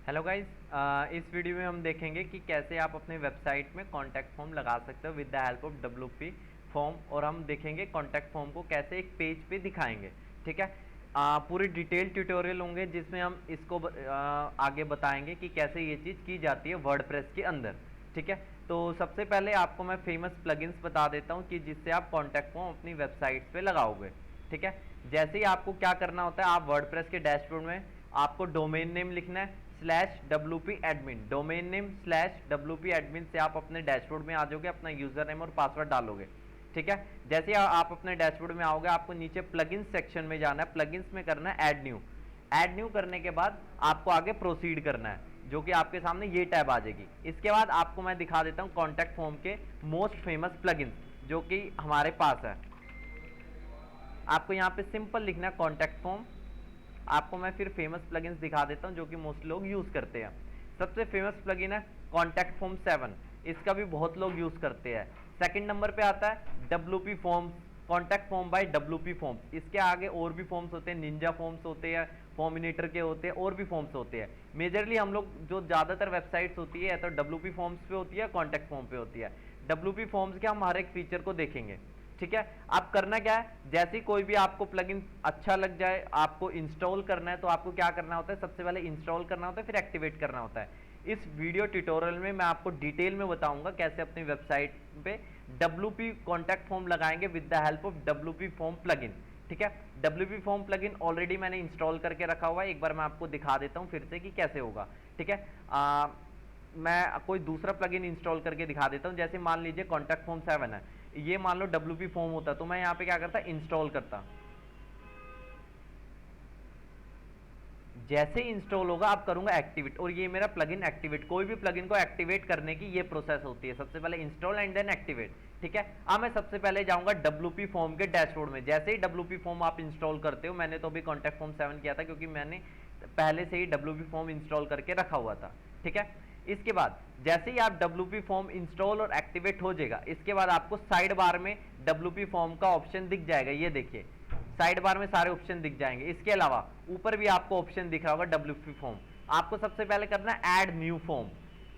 Hello guys, इस video में हम देखेंगे कि कैसे आप अपने वेबसाइट में कॉन्टैक्ट फॉर्म लगा सकते हो with the help of WP form. और हम देखेंगे कॉन्टैक्ट फॉर्म को कैसे एक पेज पे दिखाएंगे। ठीक है, पूरी डिटेल ट्यूटोरियल होंगे जिसमें हम इसको आगे बताएंगे कि कैसे ये चीज़ की जाती है वर्डप्रेस के अंदर। ठीक है, तो सबसे पहले आपको मैं फेमस प्लगइन्स बता देता हूँ कि जिससे आप कॉन्टैक्ट फॉर्म अपनी वेबसाइट पे लगाओगे। ठीक है, जैसे ही आपको क्या करना होता है, आप वर्डप्रेस के डैशबोर्ड में आपको डोमेन नेम लिखना है /wp admin। Domain name /wp admin से आप अपने डैशबोर्ड में आ जाओगे, अपना यूजर नेम और पासवर्ड डालोगे। ठीक है, जैसे आप अपने डैशबोर्ड में आओगे, आपको नीचे प्लगइन्स सेक्शन में जाना है, प्लगइन्स में करना है ऐड न्यू। ऐड न्यू करने के बाद आपको आगे प्रोसीड करना है, जो कि आपके सामने ये टैब आ जाएगी। इसके बाद आपको मैं दिखा देता हूँ कॉन्टैक्ट फॉर्म के मोस्ट फेमस प्लगइन्स जो कि हमारे पास है। आपको यहाँ पे सिंपल लिखना है कॉन्टैक्ट फॉर्म। आपको मैं फिर फेमस प्लगइन्स दिखा देता हूँ जो कि मोस्ट लोग यूज करते हैं। सबसे फेमस प्लगइन है कॉन्टैक्ट फॉर्म 7। इसका भी बहुत लोग यूज करते हैं। सेकंड नंबर पे आता है WP forms, contact form by WP forms. इसके आगे और भी फॉर्म्स होते हैं, निंजा फॉर्म्स होते हैं, फॉर्मिनेटर के होते हैं, और भी फॉर्म्स होते हैं। मेजरली हम लोग जो ज़्यादातर वेबसाइट्स होती है तो डब्ल्यूपी फॉर्म्स पे होती है, कॉन्टैक्ट फॉर्म पे होती है। डब्ल्यूपी फॉर्म्स के हम हर एक फीचर को देखेंगे। ठीक है, आप करना क्या है, जैसे ही कोई भी आपको प्लगइन अच्छा लग जाए, आपको इंस्टॉल करना है, तो आपको क्या करना होता है, सबसे पहले इंस्टॉल करना होता है, फिर एक्टिवेट करना होता है। इस वीडियो ट्यूटोरियल में मैं आपको डिटेल में बताऊंगा कैसे अपनी वेबसाइट पे डब्ल्यूपी कॉन्टैक्ट फॉर्म लगाएंगे with the help of WP form plugin. ठीक है, डब्ल्यूपी फॉर्म प्लगइन ऑलरेडी मैंने इंस्टॉल करके रखा हुआ है, एक बार मैं आपको दिखा देता हूं फिर से कि कैसे होगा। ठीक है, मैं कोई दूसरा प्लगइन इंस्टॉल करके दिखा देता हूं। जैसे मान लीजिए कॉन्टैक्ट फॉर्म 7 है, ये मान लो डब्ल्यूपी फॉर्म होता, तो मैं यहाँ पे क्या करता, इंस्टॉल करता। जैसे इंस्टॉल होगा आप करूंगा एक्टिवेट, और ये मेरा प्लगइन एक्टिवेट। कोई भी प्लगइन को एक्टिवेट करने की ये प्रोसेस होती है, सबसे पहले इंस्टॉल एंड देन एक्टिवेट। ठीक है, अब मैं सबसे पहले जाऊंगा डब्ल्यूपी फॉर्म के डैशबोर्ड में। जैसे ही डब्ल्यूपी फॉर्म आप इंस्टॉल करते हो, मैंने तो अभी कॉन्टैक्ट फॉर्म 7 किया था क्योंकि मैंने पहले से ही डब्ल्यूपी फॉर्म इंस्टॉल करके रखा हुआ था। ठीक है, इसके बाद जैसे ही आप डब्ल्यूपी फॉर्म इंस्टॉल और एक्टिवेट हो जाएगा, इसके बाद आपको साइड बार में डब्ल्यूपी फॉर्म का ऑप्शन दिख जाएगा। ये देखिए, साइड बार में सारे ऑप्शन दिख जाएंगे। इसके अलावा ऊपर भी आपको ऑप्शन दिख रहा होगा डब्ल्यूपी फॉर्म। आपको सबसे पहले करना है ऐड न्यू फॉर्म।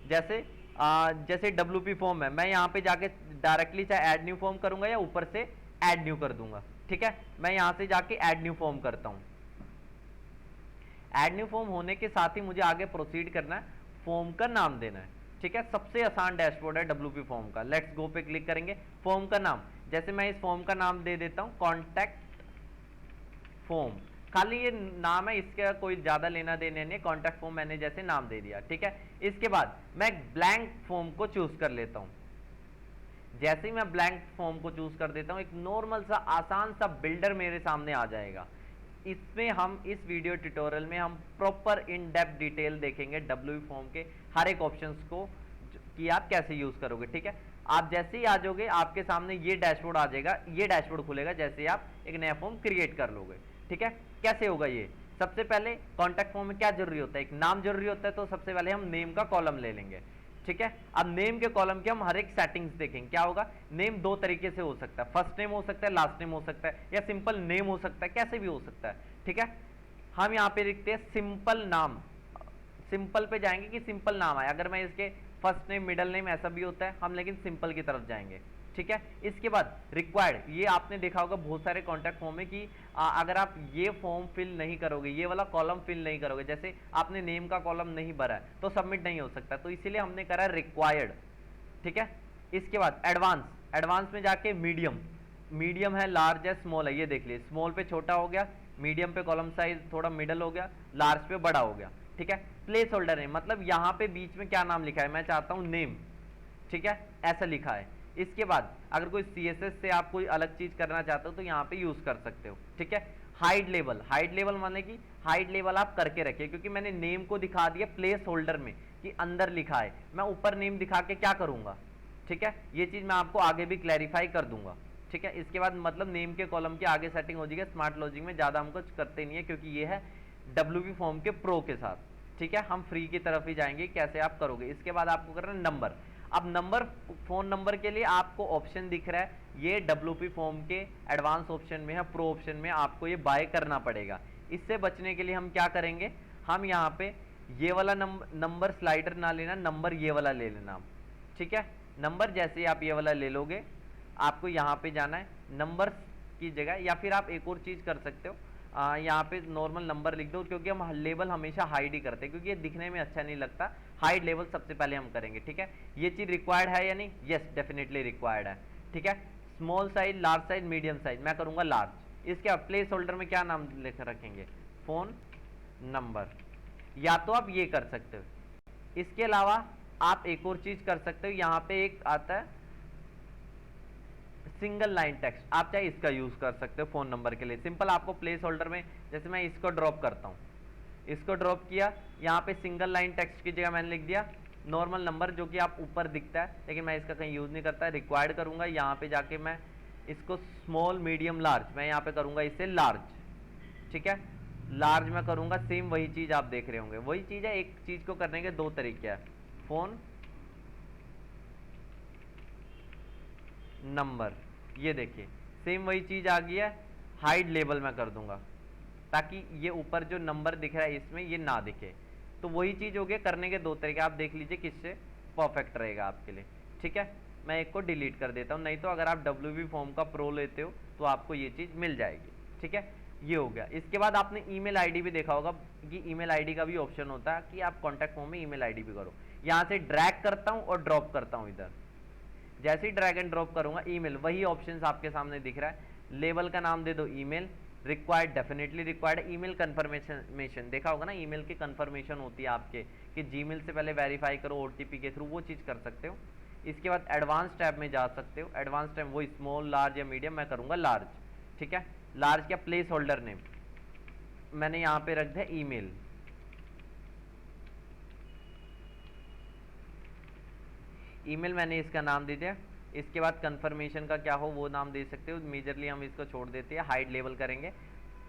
जैसे डब्ल्यूपी फॉर्म है, मैं यहाँ पे जाके डायरेक्टली चाहे ऐड न्यू फॉर्म करूंगा या ऊपर से ऐड न्यू कर दूंगा। ठीक है, मैं यहाँ से जाके ऐड न्यू फॉर्म करता हूँ। ऐड न्यू फॉर्म होने के साथ ही मुझे आगे प्रोसीड करना है, फॉर्म का नाम देना है। ठीक है, सबसे आसान डैशबोर्ड है डब्ल्यूपी फॉर्म का। लेट्स गो पे क्लिक करेंगे, फॉर्म का नाम, जैसे मैं इस फॉर्म का नाम दे देता हूं कॉन्टैक्ट फॉर्म। खाली ये नाम है, इसका कोई ज्यादा लेना देना नहीं, कॉन्टैक्ट फॉर्म मैंने जैसे नाम दे दिया। ठीक है, इसके बाद मैं ब्लैंक फॉर्म को चूज कर लेता हूं। जैसे ही मैं ब्लैंक फॉर्म को चूज कर देता हूं, एक नॉर्मल सा आसान सा बिल्डर मेरे सामने आ जाएगा। इसमें हम इस वीडियो ट्यूटोरियल में हम प्रॉपर इन डेप्थ डिटेल देखेंगे डब्ल्यूपी फॉर्म के हर एक ऑप्शंस को कि आप कैसे यूज करोगे। ठीक है, आप जैसे ही आ जाओगे, आपके सामने ये डैशबोर्ड आ जाएगा, ये डैशबोर्ड खुलेगा जैसे आप एक नया फॉर्म क्रिएट कर लोगे। ठीक है, कैसे होगा ये, सबसे पहले कॉन्टैक्ट फॉर्म में क्या जरूरी होता है, एक नाम जरूरी होता है, तो सबसे पहले हम नेम का कॉलम ले लेंगे। ठीक है, अब नेम के कॉलम के हम हर एक सेटिंग्स देखेंगे। क्या होगा, नेम दो तरीके से हो सकता है, फर्स्ट नेम हो सकता है, लास्ट नेम हो सकता है, या सिंपल नेम हो सकता है, कैसे भी हो सकता है। ठीक है, हम यहाँ पे लिखते हैं सिंपल नाम। सिंपल पे जाएंगे कि सिंपल नाम आए। अगर मैं इसके फर्स्ट नेम मिडल नेम ऐसा भी होता है, हम लेकिन सिंपल की तरफ जाएंगे। ठीक है, इसके बाद रिक्वायर्ड, ये आपने देखा होगा बहुत सारे कॉन्टैक्ट फॉर्म में कि अगर आप ये फॉर्म फिल नहीं करोगे, ये वाला कॉलम फिल नहीं करोगे, जैसे आपने नेम का कॉलम नहीं भरा है तो सबमिट नहीं हो सकता, तो इसीलिए हमने करा रिक्वायर्ड। ठीक है, इसके बाद एडवांस, एडवांस में जाके मीडियम, मीडियम है, लार्ज है, स्मॉल है, ये देख लीजिए, स्मॉल पे छोटा हो गया, मीडियम पे कॉलम साइज थोड़ा मिडल हो गया, लार्ज पे बड़ा हो गया। ठीक है, प्लेस होल्डर है, मतलब यहाँ पे बीच में क्या नाम लिखा है, मैं चाहता हूँ नेम। ठीक है, ऐसा लिखा है। इसके बाद अगर कोई CSS से आप कोई अलग चीज करना चाहते हो तो यहाँ पे यूज कर सकते हो। ठीक है, हाइड लेवल, हाइड लेवल माने कि हाइड लेवल आप करके रखिए, क्योंकि मैंने नेम को दिखा दिया प्लेस होल्डर में कि अंदर लिखा है, मैं ऊपर नेम दिखा के क्या करूंगा। ठीक है, ये चीज मैं आपको आगे भी क्लैरिफाई कर दूंगा। ठीक है, इसके बाद मतलब नेम के कॉलम के आगे सेटिंग हो जाएगी। स्मार्ट लॉजिक में ज्यादा हम कुछ करते नहीं है क्योंकि ये है डब्ल्यूपी फॉर्म के प्रो के साथ। ठीक है, हम फ्री की तरफ ही जाएंगे कैसे आप करोगे। इसके बाद आपको करना है नंबर। अब नंबर, फोन नंबर के लिए आपको ऑप्शन दिख रहा है, ये डब्ल्यूपी फॉर्म के एडवांस ऑप्शन में है, प्रो ऑप्शन में आपको ये बाय करना पड़ेगा। इससे बचने के लिए हम क्या करेंगे, हम यहाँ पे ये वाला नंबर स्लाइडर ना लेना, नंबर ये वाला ले लेना आप, ठीक है। नंबर जैसे ही आप ये वाला ले लोगे, आपको यहाँ पे जाना है नंबर्स की जगह, या फिर आप एक और चीज़ कर सकते हो, यहाँ पे नॉर्मल नंबर लिख दो, क्योंकि हम लेबल हमेशा हाइड ही करते हैं, क्योंकि ये दिखने में अच्छा नहीं लगता। हाइड लेबल सबसे पहले हम करेंगे, ठीक है। ये चीज़ रिक्वायर्ड है या नहीं? यस, डेफिनेटली रिक्वायर्ड है, ठीक है। Small size, large size, medium size, मैं करूँगा लार्ज। इसके प्लेस होल्डर में क्या नाम लिख रखेंगे? Phone number. या तो आप ये कर सकते हो, इसके अलावा आप एक और चीज़ कर सकते हो, यहाँ पे एक आता है सिंगल लाइन टेक्स्ट, आप चाहे इसका यूज कर सकते हो फोन नंबर के लिए। सिंपल आपको प्लेस होल्डर में, जैसे मैं इसको ड्रॉप करता हूँ, इसको ड्रॉप किया, यहाँ पे सिंगल लाइन टेक्स्ट की जगह मैंने लिख दिया नॉर्मल नंबर, जो कि आप ऊपर दिखता है, लेकिन मैं इसका कहीं यूज नहीं करता, रिक्वायर्ड करूंगा। यहाँ पे जाके मैं इसको स्मॉल, मीडियम, लार्ज, मैं यहाँ पे करूंगा इसे लार्ज, ठीक है। लार्ज में करूंगा, सेम वही चीज आप देख रहे होंगे, वही चीज है। एक चीज को करने के दो तरीके हैं, फोन नंबर, ये देखिए सेम वही चीज आ गई है। हाइड लेबल में कर दूंगा, ताकि ये ऊपर जो नंबर दिख रहा है इसमें ये ना दिखे। तो वही चीज हो गया, करने के दो तरीके, आप देख लीजिए किससे परफेक्ट रहेगा आपके लिए, ठीक है। मैं एक को डिलीट कर देता हूँ, नहीं तो अगर आप WP फॉर्म का प्रो लेते हो तो आपको ये चीज मिल जाएगी, ठीक है। ये हो गया। इसके बाद आपने ईमेल आईडी भी देखा होगा कि ईमेल आईडी का भी ऑप्शन होता है कि आप कॉन्टैक्ट फॉर्म में ईमेल आईडी भी करो। यहाँ से ड्रैग करता हूँ और ड्रॉप करता हूँ इधर, जैसे ही ड्रैग एंड ड्रॉप करूंगा ईमेल, वही ऑप्शंस आपके सामने दिख रहा है। लेबल का नाम दे दो ईमेल, रिक्वायर्ड, डेफिनेटली रिक्वायर्ड है। ईमेल कंफर्मेशन देखा होगा ना, ईमेल की कंफर्मेशन होती है आपके कि जीमेल से पहले वेरीफाई करो OTP के थ्रू, वो चीज़ कर सकते हो। इसके बाद एडवांस टैब में जा सकते हो, एडवांस टैब वो स्मॉल, लार्ज या मीडियम, मैं करूंगा लार्ज, ठीक है। लार्ज क्या, प्लेस होल्डर नेम मैंने यहाँ पे रख दिया ईमेल, ईमेल मैंने इसका नाम दे दिया। इसके बाद कंफर्मेशन का क्या हो वो नाम दे सकते हो, मेजरली हम इसको छोड़ देते हैं, हाइड लेबल करेंगे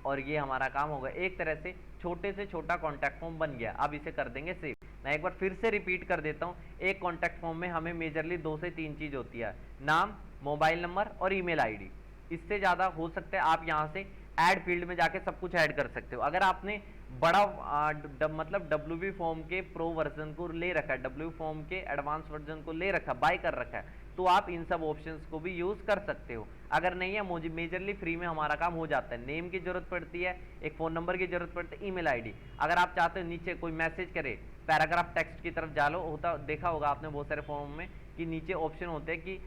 और ये हमारा काम होगा। एक तरह से छोटे से छोटा कॉन्टैक्ट फॉर्म बन गया। अब इसे कर देंगे सेव। मैं एक बार फिर से रिपीट कर देता हूँ, एक कॉन्टैक्ट फॉर्म में हमें मेजरली 2 से 3 चीज़ होती है, नाम, मोबाइल नंबर और ईमेल आईडी। इससे ज़्यादा हो सकता है आप यहाँ से ऐड फील्ड में जाके सब कुछ ऐड कर सकते हो। अगर आपने बड़ा मतलब WP फॉर्म के प्रो वर्जन को ले रखा है, WP फॉर्म के एडवांस वर्जन को ले रखा, बाय कर रखा है, तो आप इन सब ऑप्शंस को भी यूज कर सकते हो। अगर नहीं है, मुझे मेजरली फ्री में हमारा काम हो जाता है। नेम की जरूरत पड़ती है, एक फोन नंबर की जरूरत पड़ती है, ईमेल आईडी। अगर आप चाहते हो नीचे कोई मैसेज करे, पैराग्राफ टेक्स्ट की तरफ जा लो, होता देखा होगा आपने बहुत सारे फॉर्म में कि नीचे ऑप्शन होते हैं कि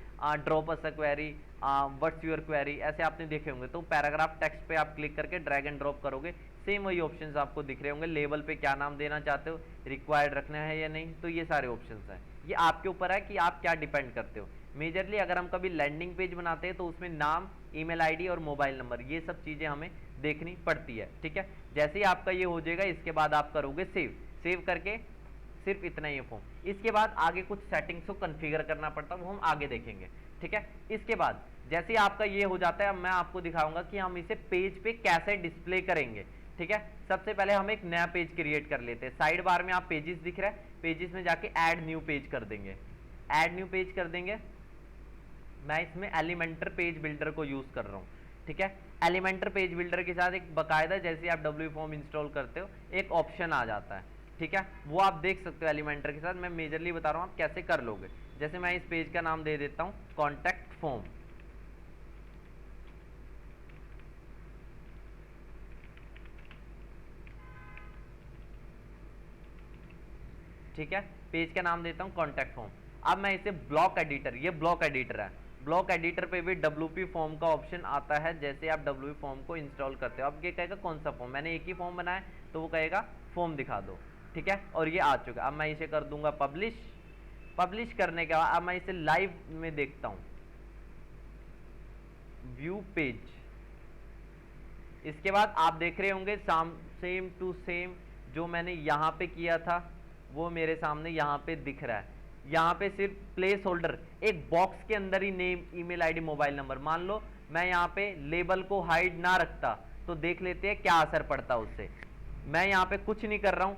drop us a query, what's your query, ऐसे आपने देखे होंगे। तो पैराग्राफ टेक्स्ट पे आप क्लिक करके ड्रैग एंड ड्रॉप करोगे, सेम वही ऑप्शंस आपको दिख रहे होंगे। लेबल पे क्या नाम देना चाहते हो, रिक्वायर्ड रखना है या नहीं, तो ये सारे ऑप्शंस हैं। ये आपके ऊपर है कि आप क्या डिपेंड करते हो। मेजरली अगर हम कभी लैंडिंग पेज बनाते हैं तो उसमें नाम, ईमेल आईडी और मोबाइल नंबर, ये सब चीज़ें हमें देखनी पड़ती है, ठीक है। जैसे ही आपका ये हो जाएगा, इसके बाद आप करोगे सेव। सेव करके सिर्फ इतना ही फॉर्म। इसके बाद आगे कुछ सेटिंग्स को कॉन्फ़िगर करना पड़ता है, वो हम आगे देखेंगे, ठीक है। इसके बाद जैसे ही आपका ये हो जाता है, अब मैं आपको दिखाऊंगा कि हम इसे पेज पे कैसे डिस्प्ले करेंगे, ठीक है। सबसे पहले हम एक नया पेज क्रिएट कर लेते हैं। साइड बार में आप पेजेस दिख रहा है, पेजेस में जाके ऐड न्यू पेज कर देंगे। ऐड न्यू पेज कर देंगे। मैं इसमें एलिमेंटर पेज बिल्डर को यूज कर रहा हूँ, ठीक है। एलिमेंटर पेज बिल्डर के साथ एक बकायदा, जैसे आप WP फॉर्म इंस्टॉल करते हो, एक ऑप्शन आ जाता है, ठीक है। वो आप देख सकते हो एलिमेंटर के साथ। मैं मेजरली बता रहा हूँ आप कैसे कर लोगे। जैसे मैं इस पेज का नाम दे देता हूँ कॉन्टैक्ट फॉर्म, ठीक है। पेज का नाम देता हूँ कॉन्टैक्ट फॉर्म। अब मैं इसे ब्लॉक एडिटर, ये ब्लॉक एडिटर है, ब्लॉक एडिटर पे भी WP फॉर्म का ऑप्शन आता है। जैसे आप WP फॉर्म को इंस्टॉल करते हो, अब ये कहेगा कौन सा फॉर्म, मैंने एक ही फॉर्म बनाया तो वो कहेगा फॉर्म दिखा दो, ठीक है। और ये आ चुका। अब मैं इसे कर दूंगा पब्लिश। पब्लिश करने के बाद अब मैं इसे लाइव में देखता हूँ, व्यू पेज। इसके बाद आप देख रहे होंगे सेम टू सेम जो मैंने यहाँ पे किया था वो मेरे सामने यहाँ पे दिख रहा है। यहाँ पे सिर्फ प्लेस होल्डर, एक बॉक्स के अंदर ही name, email ID, mobile number. मान लो मैं यहाँ पे लेबल को हाइड ना रखता तो देख लेते हैं क्या असर पड़ता उससे। मैं यहाँ पे कुछ नहीं कर रहा हूँ,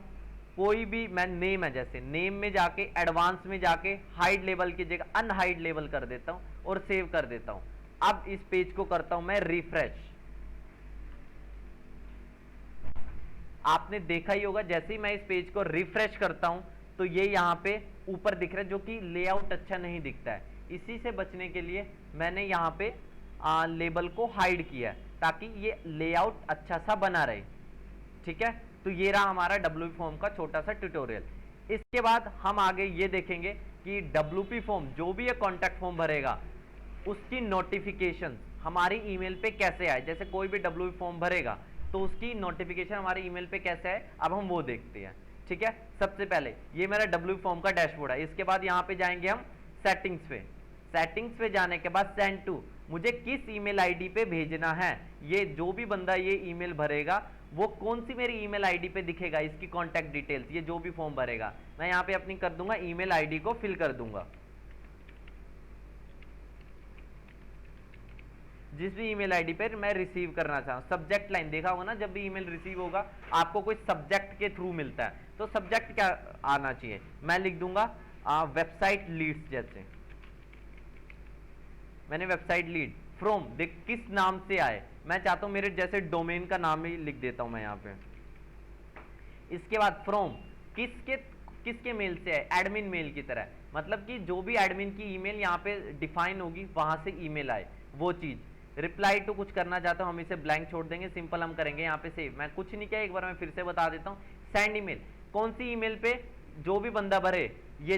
कोई भी, मैं नेम है, जैसे नेम में जाके एडवांस में जाके हाइड लेबल की जगह अनहाइड लेबल कर देता हूँ और सेव कर देता हूँ। अब इस पेज को करता हूँ मैं रिफ्रेश। आपने देखा ही होगा, जैसे ही मैं इस पेज को रिफ्रेश करता हूं तो ये यहाँ पे ऊपर दिख रहा है, जो कि लेआउट अच्छा नहीं दिखता है। इसी से बचने के लिए मैंने यहाँ पे लेबल को हाइड किया है ताकि ये लेआउट अच्छा सा बना रहे। ठीक है, तो ये रहा हमारा WP फॉर्म का छोटा सा ट्यूटोरियल। इसके बाद हम आगे ये देखेंगे कि WP फॉर्म जो भी ये कॉन्टैक्ट फॉर्म भरेगा उसकी नोटिफिकेशन हमारी ईमेल पे कैसे आए। जैसे कोई भी WP फॉर्म भरेगा तो उसकी नोटिफिकेशन हमारे ईमेल पे कैसे आए, अब हम वो देखते हैं। ठीक है, सबसे पहले ये मेरा WP फॉर्म का डैशबोर्ड है। इसके बाद यहाँ पे जाएंगे हम सेटिंग्स पे। सेटिंग्स पे जाने के बाद सेंड टू, मुझे किस ईमेल आईडी पे भेजना है, ये जो भी बंदा ये ईमेल भरेगा वो कौन सी मेरी ईमेल आईडी पे दिखेगा, इसकी कॉन्टैक्ट डिटेल्स, ये जो भी फॉर्म भरेगा मैं यहाँ पे अपनी कर दूंगा ईमेल आईडी को फिल कर दूंगा। जिस भी ईमेल आईडी पे मैं रिसीव करना चाहूँ, सब्जेक्ट लाइन देखा होगा ना, जब भी ईमेल रिसीव होगा आपको कोई सब्जेक्ट के थ्रू मिलता है, तो सब्जेक्ट क्या आना चाहिए, मैं लिख दूंगा वेबसाइट लीड्स। जैसे मैंने वेबसाइट लीड फ्रॉम, देख किस नाम से आए, मैं चाहता हूं मेरे जैसे डोमेन का नाम ही लिख देता हूं मैं यहाँ पे। इसके बाद फ्रॉम किसके मेल से है, एडमिन मेल की तरह, मतलब कि जो भी एडमिन की ईमेल यहाँ पे डिफाइन होगी वहां से ईमेल आए वो चीज। रिप्लाई टू कुछ करना चाहता हूं, हम इसे ब्लैंक छोड़ देंगे, सिंपल हम करेंगे यहाँ पे सेव। मैं कुछ नहीं किया, एक बार मैं फिर से बता देता हूँ। सेंड ईमेल, कौन सी ईमेल पे जो भी बंदा भरे ये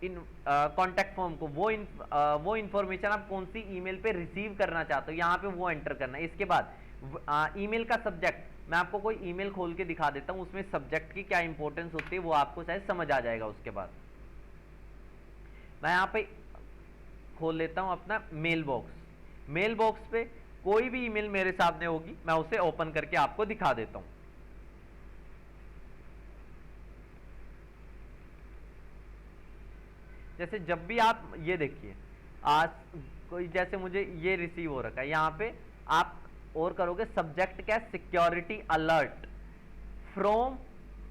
इन कॉन्टैक्ट फॉर्म को, वो इंफॉर्मेशन आप कौन सी ईमेल पे रिसीव करना चाहते हो यहाँ पे वो एंटर करना है। इसके बाद ईमेल का सब्जेक्ट, मैं आपको कोई ईमेल खोल के दिखा देता हूँ, उसमें सब्जेक्ट की क्या इंपॉर्टेंस होती है वो आपको शायद समझ आ जाएगा। उसके बाद मैं यहाँ पे खोल लेता हूँ अपना मेल बॉक्स। मेल बॉक्स पे कोई भी ईमेल मेरे सामने होगी मैं उसे ओपन करके आपको दिखा देता हूँ। जैसे जब भी आप ये देखिए, आज कोई जैसे मुझे ये रिसीव हो रखा है, यहाँ पे आप और करोगे सब्जेक्ट क्या, सिक्योरिटी अलर्ट फ्रॉम,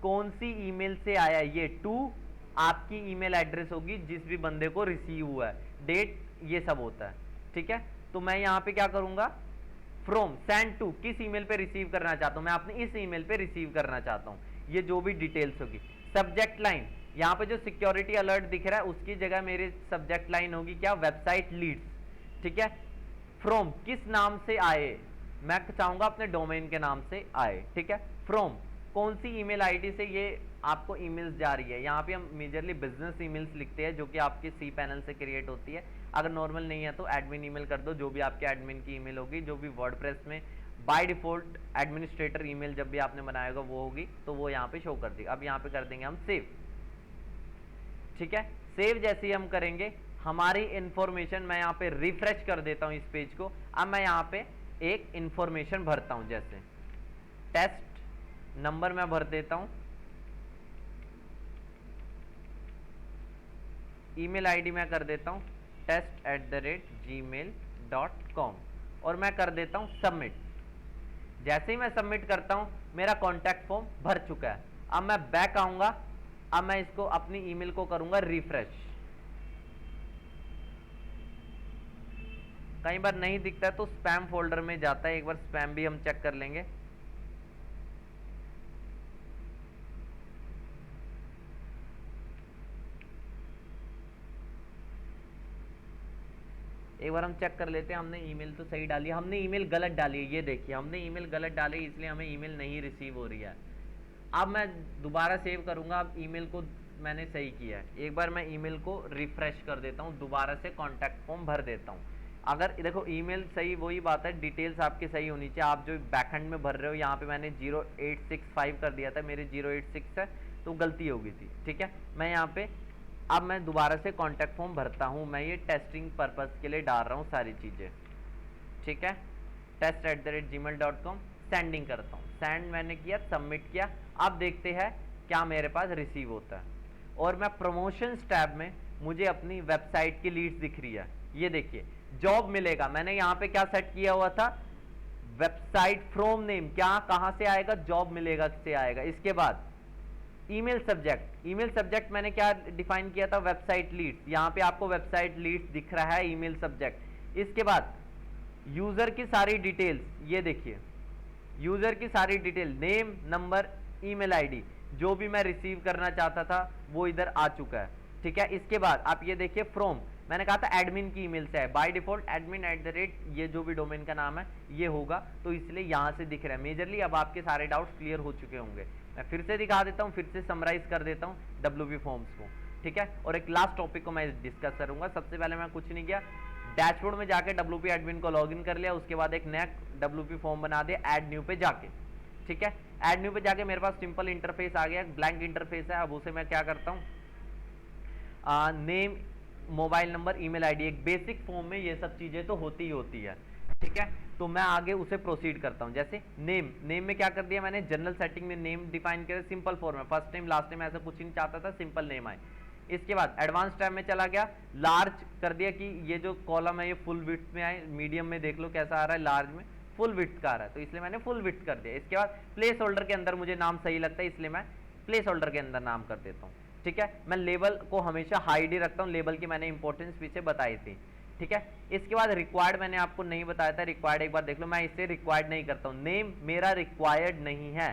कौन सी ईमेल से आया, ये टू आपकी ईमेल एड्रेस होगी जिस भी बंदे को रिसीव हुआ है, डेट ये सब होता है। ठीक है, तो मैं यहाँ पे क्या करूंगा, फ्रॉम सेंड टू, किस ईमेल पे रिसीव करना चाहता हूं, मैं अपने इस ईमेल पे रिसीव करना चाहता हूं, ये जो भी डिटेल्स होगी। सब्जेक्ट लाइन, यहाँ पे जो सिक्योरिटी अलर्ट दिख रहा है उसकी जगह मेरी सब्जेक्ट लाइन होगी क्या, वेबसाइट लीड्स। ठीक है, फ्रॉम किस नाम से आए, मैं चाहूंगा अपने डोमेन के नाम से आए। ठीक है, फ्रॉम कौन सी ईमेल आईडी से ये आपको ईमेल्स जा रही है, यहाँ पे हम मेजरली बिजनेस ईमेल्स लिखते हैं जो कि आपके सी पैनल से क्रिएट होती है। अगर नॉर्मल नहीं है तो एडमिन ईमेल कर दो, जो भी आपके एडमिन की ईमेल होगी, जो भी वर्डप्रेस में बाय डिफॉल्ट एडमिनिस्ट्रेटर ईमेल जब भी आपने बनाया होगा वो होगी, तो वो यहाँ पे शो कर देगा। अब यहाँ पे कर देंगे हम सेव। ठीक है, सेव जैसे ही हम करेंगे हमारी इंफॉर्मेशन, मैं यहाँ पे रिफ्रेश कर देता हूँ इस पेज को। अब मैं यहाँ पे एक इंफॉर्मेशन भरता हूँ, जैसे टेस्ट नंबर मैं भर देता हूँ, ईमेल आईडी मैं कर देता हूँ test@gmail.com और मैं कर देता हूँ सबमिट। जैसे ही मैं सबमिट करता हूँ मेरा कॉन्टैक्ट फॉर्म भर चुका है। अब मैं बैक आऊंगा, अब मैं इसको अपनी ईमेल को करूंगा रिफ्रेश। कई बार नहीं दिखता है तो स्पैम फोल्डर में जाता है, एक बार स्पैम भी हम चेक कर लेंगे। एक बार हम चेक कर लेते हैं, हमने ईमेल तो सही डाली है, हमने ईमेल गलत डाली है। ये देखिए हमने ईमेल गलत डाली है, इसलिए हमें ईमेल नहीं रिसीव हो रही है। अब मैं दोबारा सेव करूंगा, अब ईमेल को मैंने सही किया है। एक बार मैं ईमेल को रिफ्रेश कर देता हूँ, दोबारा से कॉन्टैक्ट फॉर्म भर देता हूँ। अगर देखो ईमेल सही, वही बात है, डिटेल्स आपकी सही होनी चाहिए। आप जो बैकएंड में भर रहे हो, यहाँ पे मैंने 0865 कर दिया था, मेरे 086 है तो गलती हो गई थी। ठीक है, मैं यहाँ पे अब मैं दोबारा से कॉन्टैक्ट फॉर्म भरता हूँ। मैं ये टेस्टिंग पर्पस के लिए डाल रहा हूँ सारी चीज़ें। ठीक है, test@gmail.com सेंडिंग करता हूँ। सेंड मैंने किया, सबमिट किया। अब देखते हैं क्या मेरे पास रिसीव होता है। और मैं प्रमोशंस टैब में मुझे अपनी वेबसाइट की लीड्स दिख रही है। ये देखिए जॉब मिलेगा, मैंने यहाँ पे क्या सेट किया हुआ था, वेबसाइट फ्रॉम नेम, क्या कहाँ से आएगा, जॉब मिलेगा से आएगा। इसके बाद ईमेल सब्जेक्ट, ईमेल सब्जेक्ट मैंने क्या डिफाइन किया था, वेबसाइट लीड्स। यहाँ पे आपको वेबसाइट लीड्स दिख रहा है, ईमेल सब्जेक्ट। इसके बाद यूजर की सारी डिटेल्स, ये देखिए यूजर की सारी detail, name, number, email ID, जो भी मैं रिसीव करना चाहता था वो इधर आ चुका है। ठीक है, इसके बाद आप ये देखिए फ्रॉम, मैंने कहा था एडमिन की ईमेल से है, बाय डिफॉल्ट admin@, ये जो भी डोमेन का नाम है ये होगा, तो इसलिए यहां से दिख रहा है मेजरली। अब आपके सारे डाउट्स क्लियर हो चुके होंगे। मैं फिर से दिखा देता हूं, फिर से समराइज कर देता हूं WP फॉर्म्स को। ठीक है, और एक लास्ट टॉपिक को मैं डिस्कस करूंगा। सबसे पहले मैं कुछ नहीं किया, डैशबोर्ड में जाके WP एडमिन को लॉगिन कर लिया, उसके बाद एक नया WP फॉर्म बना दिया ऐड न्यू पे जाके। ठीक है, ऐड न्यू पे जाके मेरे पास सिंपल इंटरफेस आ गया, ब्लैंक इंटरफेस है। अब उसे मैं क्या करता हूँ, name, mobile number, email ID, एक बेसिक फॉर्म में ये सब चीजें तो होती ही होती है। ठीक है, तो मैं आगे उसे प्रोसीड करता हूं। जैसे नेम, नेम में क्या कर दिया मैंने, जनरल सेटिंग में नेम डिफाइन किया, सिंपल फॉर्म है, फर्स्ट नेम लास्ट नेम ऐसा कुछ नहीं चाहता था, सिंपल नेम आए। इसके बाद एडवांस टैब में चला गया, लार्ज कर दिया कि ये जो कॉलम है ये फुल विड्थ में आए, मीडियम में देख लो कैसा आ रहा है, लार्ज में फुल विड्थ का आ रहा है, तो इसलिए मैंने फुल विड्थ कर दिया। इसके बाद प्लेस होल्डर के अंदर मुझे नाम सही लगता है, इसलिए मैं प्लेस होल्डर के अंदर नाम कर देता हूँ। ठीक है, मैं लेबल को हमेशा हाइड ही रखता हूँ, लेबल की मैंने इंपॉर्टेंस पीछे बताई थी। ठीक है, इसके बाद रिक्वायर्ड मैंने आपको नहीं बताया था, रिक्वायर्ड एक बार देख लो, मैं इसे रिक्वायर्ड नहीं करता हूँ, नेम मेरा रिक्वायर्ड नहीं है।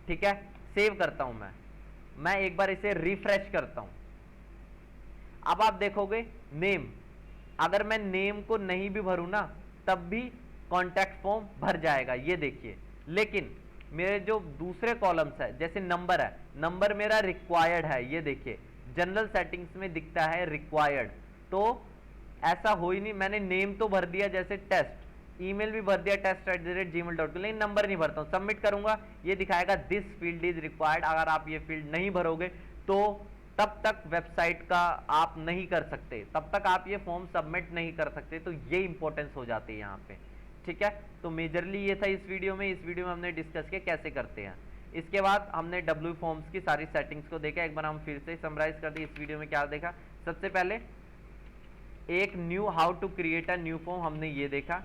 ठीक है, सेव करता हूं मैं एक बार इसे रिफ्रेश करता हूं। अब आप देखोगे नेम, अगर मैं नेम को नहीं भी भरूं ना तब भी कॉन्टैक्ट फॉर्म भर जाएगा, ये देखिए। लेकिन मेरे जो दूसरे कॉलम्स है, जैसे नंबर है, नंबर मेरा रिक्वायर्ड है, ये देखिए जनरल सेटिंग्स में दिखता है रिक्वायर्ड, तो ऐसा हो ही नहीं। मैंने नेम तो भर दिया जैसे टेस्ट, ईमेल भी भर दिया test@gmail.com, लेकिन नंबर नहीं भरता हूं। सबमिट करूंगा, ये दिखाएगा दिस फील्ड इज रिक्वायर्ड। अगर आप ये फील्ड नहीं भरोगे तो तब तक वेबसाइट का आप नहीं कर सकते, तब तक आप ये फॉर्म सबमिट नहीं कर सकते, तो ये इंपॉर्टेंस हो जाती है यहाँ पे। ठीक है, तो मेजरली ये था इस वीडियो में। इस वीडियो में हमने डिस्कस किया कैसे करते हैं। इसके बाद हमने W फॉर्म्स की सारी सेटिंग्स को देखा, एक बार हम फिर से समराइज कर दी। इस वीडियो में क्या देखा, सबसे पहले एक new, how to create a new form, हमने ये देखा।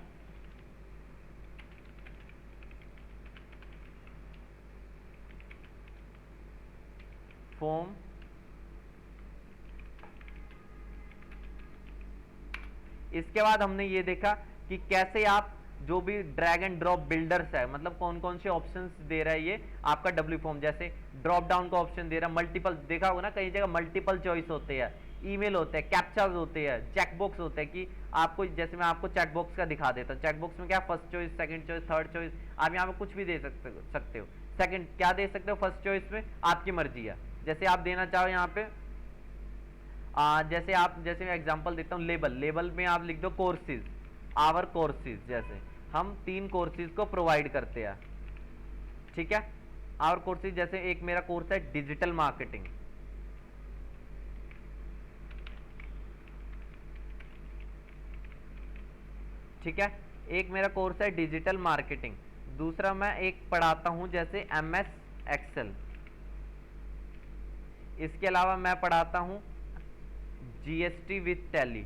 फॉर्म, इसके बाद हमने ये देखा कि कैसे आप जो भी ड्रैग एंड ड्रॉप बिल्डर्स है, मतलब कौन कौन से ऑप्शंस दे रहा है ये आपका W फॉर्म, जैसे ड्रॉप डाउन का ऑप्शन दे रहा है, मल्टीपल, देखा होगा ना कई जगह मल्टीपल चॉइस होते हैं, ईमेल होते हैं, कैप्चाज होते हैं, चेकबॉक्स होते हैं कि आपको, जैसे मैं आपको चेकबॉक्स का दिखा देता हूँ। चेकबॉक्स में क्या, first choice, second choice, third choice, आप यहाँ पे कुछ भी दे सकते हो। सेकंड क्या दे सकते हो, फर्स्ट चॉइस में आपकी मर्जी है, जैसे आप देना चाहो यहाँ पे जैसे मैं एग्जांपल देता हूँ, लेबल, लेबल में आप लिख दो कोर्सेज, आवर कोर्सेज, जैसे हम 3 कोर्सेज को प्रोवाइड करते हैं। ठीक है, आवर कोर्सेज, जैसे एक मेरा कोर्स है डिजिटल मार्केटिंग, ठीक है, एक मेरा कोर्स है डिजिटल मार्केटिंग, दूसरा मैं एक पढ़ाता हूं जैसे MS एक्सेल, इसके अलावा मैं पढ़ाता हूं GST विथ टैली,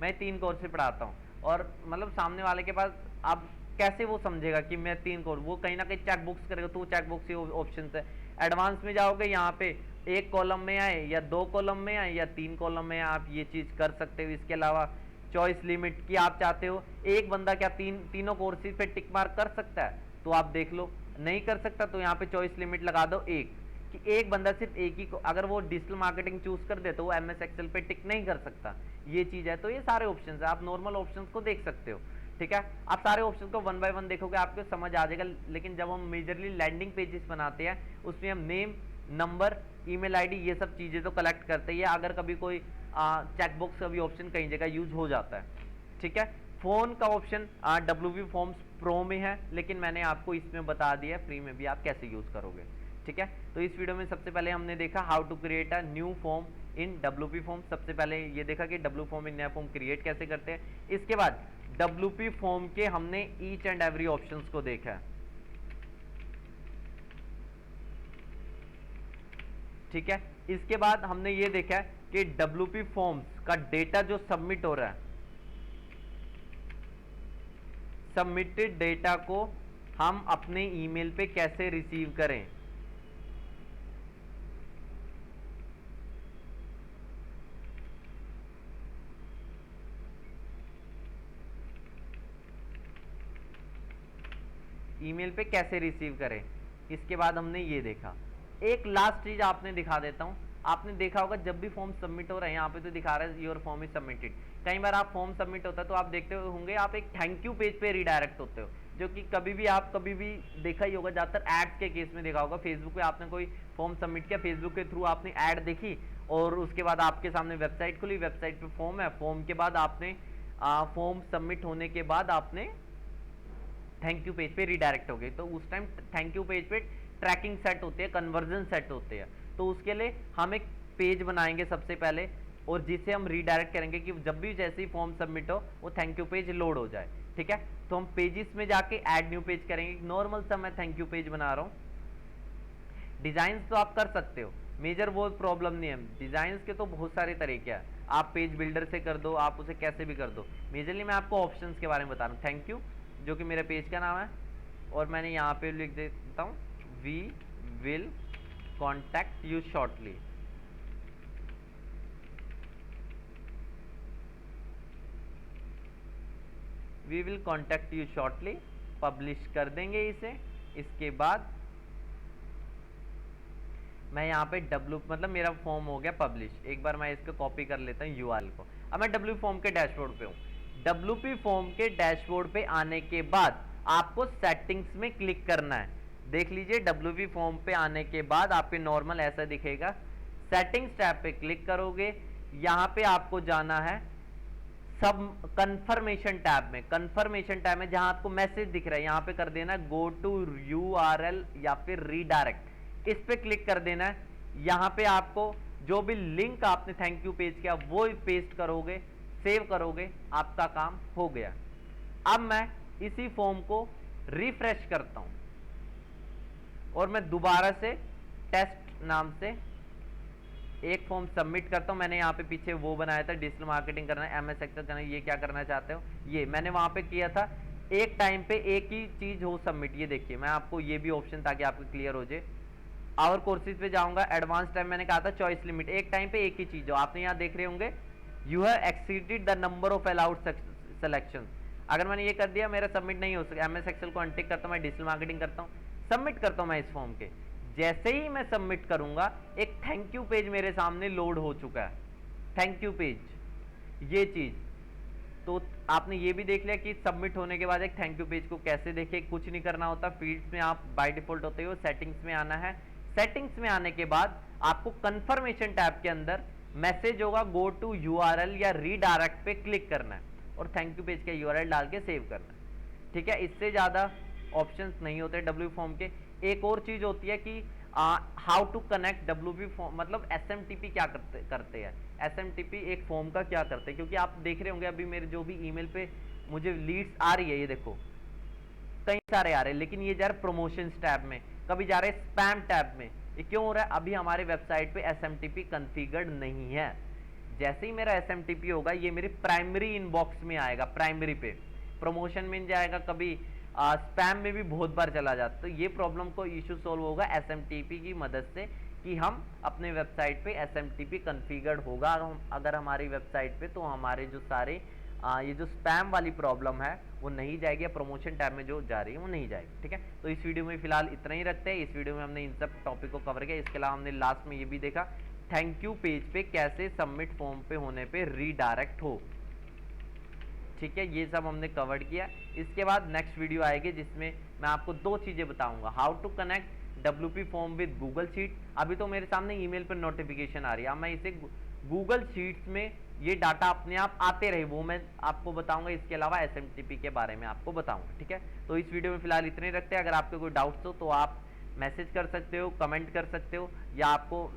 मैं 3 कोर्स पढ़ाता हूँ। और मतलब सामने वाले के पास अब कैसे वो समझेगा कि मैं 3 कोर्स, वो कहीं ना कहीं चेक बुक्स करेगा, तो चेक बुक्स ही ऑप्शन है। एडवांस में जाओगे, यहाँ पे 1 कॉलम में आए या 2 कॉलम में आए या 3 कॉलम में, आप ये चीज कर सकते हो। इसके अलावा चॉइस लिमिट की आप चाहते हो, एक बंदा क्या तीनों कोर्सेज पे टिक मार्क कर सकता है, तो आप देख लो, नहीं कर सकता तो यहाँ पे चॉइस लिमिट लगा दो 1, कि एक बंदा सिर्फ एक ही को, अगर वो डिजिटल मार्केटिंग चूज कर दे तो वो MS एक्सेल पे टिक नहीं कर सकता, ये चीज है। तो ये सारे ऑप्शंस है, आप नॉर्मल ऑप्शंस को देख सकते हो। ठीक है, आप सारे ऑप्शन को 1 बाय 1 देखोगे, आपको समझ आ जाएगा। लेकिन जब हम मेजरली लैंडिंग पेजेस बनाते हैं, उसमें हम नेम, नंबर, ईमेल आईडी, ये सब चीजें तो कलेक्ट करते हैं। अगर कभी कोई चेकबॉक्स का भी ऑप्शन कई जगह यूज हो जाता है। ठीक है, फोन का ऑप्शन WP फॉर्म्स प्रो में है, लेकिन मैंने आपको इसमें बता दिया फ्री में भी आप कैसे यूज करोगे। ठीक है, तो इस वीडियो में सबसे पहले हमने देखा how to create a new form in WP form. सबसे पहले ये देखा कि W फॉर्म इन नया फॉर्म क्रिएट कैसे करते हैं। इसके बाद WP फॉर्म के हमने ईच एंड एवरी ऑप्शंस को देखा है। ठीक है, इसके बाद हमने ये देखा है कि WP फॉर्म्स का डेटा जो सबमिट हो रहा है, सबमिटेड डेटा को हम अपने ईमेल पे कैसे रिसीव करें। ईमेल पे कैसे रिसीव करें, इसके बाद हमने ये देखा। एक लास्ट चीज आपने दिखा देता हूँ, आपने देखा होगा जब भी फॉर्म सबमिट हो रहा है, यहाँ पे तो दिखा रहा है योर फॉर्म इज सबमिटेड। कई बार आप फॉर्म सबमिट होता है तो आप देखते होंगे आप एक थैंक यू पेज पे रिडायरेक्ट होते हो, जो कि कभी भी देखा ही होगा, ज़्यादातर एड्स के केस में देखा होगा। फेसबुक पे आपने कोई फॉर्म सबमिट किया, फेसबुक के थ्रू आपने ऐड देखी और उसके बाद आपके सामने वेबसाइट खुली, वेबसाइट पे फॉर्म है, फॉर्म के बाद आपने फॉर्म सबमिट होने के बाद आपने थैंक यू पेज पे रिडायरेक्ट हो गए। तो उस टाइम थैंक यू पेज पे ट्रैकिंग सेट होती है, कन्वर्जन सेट होते हैं। तो उसके लिए हम एक पेज बनाएंगे सबसे पहले, और जिसे हम रिडायरेक्ट करेंगे कि जब भी जैसे ही फॉर्म सबमिट हो वो थैंक यू पेज लोड हो जाए। ठीक है, तो हम पेजेस में जाके ऐड न्यू पेज करेंगे। नॉर्मल सा मैं थैंक यू पेज बना रहा हूँ। डिजाइन तो आप कर सकते हो, मेजर वो प्रॉब्लम नहीं है। डिजाइन के तो बहुत सारे तरीके हैं, आप पेज बिल्डर से कर दो, आप उसे कैसे भी कर दो। मेजरली मैं आपको ऑप्शंस के बारे में बता रहा हूँ। थैंक यू जो कि मेरे पेज का नाम है, और मैंने यहाँ पे लिख देता हूँ we will contact you shortly. We will contact you shortly, publish कर देंगे इसे। इसके बाद मैं यहाँ पे मतलब मेरा फॉर्म हो गया पब्लिश। एक बार मैं इसको कॉपी कर लेता हूँ यूआरएल को। अब मैं डब्ल्यू फॉर्म के डैशबोर्ड पे हूँ। डब्ल्यूपी फॉर्म के डैशबोर्ड पे आने के बाद आपको सेटिंग्स में क्लिक करना है। देख लीजिए, डब्ल्यूपी फॉर्म पे आने के बाद आपके नॉर्मल ऐसा दिखेगा। सेटिंग्स टैब पे क्लिक करोगे, यहाँ पे आपको जाना है सब कंफर्मेशन टैब में। कंफर्मेशन टैब में जहां आपको मैसेज दिख रहा है, यहाँ पे कर देना गो टू यूआरएल या फिर रीडायरेक्ट, इस पे क्लिक कर देना है। यहाँ पे आपको जो भी लिंक आपने थैंक यू पेज किया वो पेस्ट करोगे, सेव करोगे, आपका काम हो गया। अब मैं इसी फॉर्म को रिफ्रेश करता हूं और मैं दोबारा से टेस्ट नाम से एक फॉर्म सबमिट करता हूं। मैंने यहाँ पे पीछे वो बनाया था, डिजिटल मार्केटिंग करना है, एमएस एक्सेल करना है। ये क्या करना चाहते हो, ये मैंने वहां पे किया था। एक टाइम पे एक ही चीज हो सबमिट। ये देखिए, मैं आपको ये भी ऑप्शन ताकि आपको क्लियर हो जाए। आवर कोर्सेज पे जाऊंगा, एडवांस टाइम मैंने कहा था चॉइस लिमिट, एक टाइम पे एक ही चीज हो। आपने यहाँ देख रहे होंगे you have exceeded the number of allowed selection. अगर मैंने ये कर दिया, मेरा सबमिट नहीं हो सका। एमएस एक्सेल को अनटिक करता हूँ, मैं डिजिटल मार्केटिंग करता हूँ, सबमिट करता हूँ मैं इस फॉर्म के। जैसे ही मैं सबमिट करूंगा, एक थैंक यू पेज मेरे सामने लोड हो चुका है। थैंक यू पेज, ये चीज तो आपने ये भी देख लिया कि सबमिट होने के बाद एक थैंक यू पेज को कैसे देखे। कुछ नहीं करना होता, फील्ड्स में आप बाय डिफॉल्ट होते हो, सेटिंग्स में आना है। सेटिंग्स में आने के बाद आपको कंफर्मेशन टैब के अंदर मैसेज होगा गो टू यूआरएल या रीडायरेक्ट पे क्लिक करना है और थैंक यू पेज का यूआरएल डाल के सेव करना है। ठीक है, इससे ज्यादा ऑप्शंस नहीं होते डब्ल्यू फॉर्म के। एक और चीज होती है कि how to connect WP form, मतलब एसएमटीपी क्या करते हैं। एसएमटीपी एक फॉर्म का क्या करते हैं, क्योंकि आप देख रहे होंगे अभी मेरे जो भी ईमेल पे मुझे लीड्स आ रही है, ये देखो कई सारे आ रहे हैं, लेकिन ये जा रहा है प्रमोशंस टैब में, कभी जा रहे हैं स्पैम टैब में। ये क्यों हो रहा है, अभी हमारे वेबसाइट पे एसएमटीपी कॉन्फ़िगर्ड नहीं है। जैसे ही मेरा एसएमटीपी होगा, ये मेरे प्राइमरी इनबॉक्स में आएगा, प्राइमरी पे प्रमोशन में जाएगा, कभी स्पैम में भी बहुत बार चला जाता। तो ये प्रॉब्लम को इशू सॉल्व होगा एसएमटीपी की मदद से, कि हम अपने वेबसाइट पे एसएमटीपी कॉन्फ़िगर्ड होगा अगर हमारी वेबसाइट पे, तो हमारे जो सारे ये जो स्पैम वाली प्रॉब्लम है वो नहीं जाएगी, या प्रमोशन टैब में जो जा रही है वो नहीं जाएगी। ठीक है, तो इस वीडियो में फिलहाल इतना ही रखते हैं। इस वीडियो में हमने इन सब टॉपिक को कवर किया। इसके अलावा हमने लास्ट में ये भी देखा थैंक यू पेज पे कैसे सबमिट फॉर्म पे होने पे रीडायरेक्ट हो। ठीक है, ये सब हमने कवर किया। इसके बाद नेक्स्ट वीडियो आएगी जिसमें मैं आपको दो चीजें बताऊंगा, how to connect WP form with Google sheet. अभी तो मेरे सामने ईमेल पर नोटिफिकेशन आ रही है, अब मैं इसे गूगल शीट्स में ये डाटा अपने आप आते रहे वो मैं आपको बताऊंगा। इसके अलावा एसएमटीपी के बारे में आपको बताऊंगा। ठीक है, तो इस वीडियो में फिलहाल इतने रखते हैं। अगर आपके कोई डाउट्स हो तो आप मैसेज कर सकते हो, कमेंट कर सकते हो, या आपको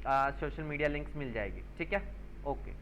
सोशल मीडिया लिंक्स मिल जाएगी। ठीक है, ओके।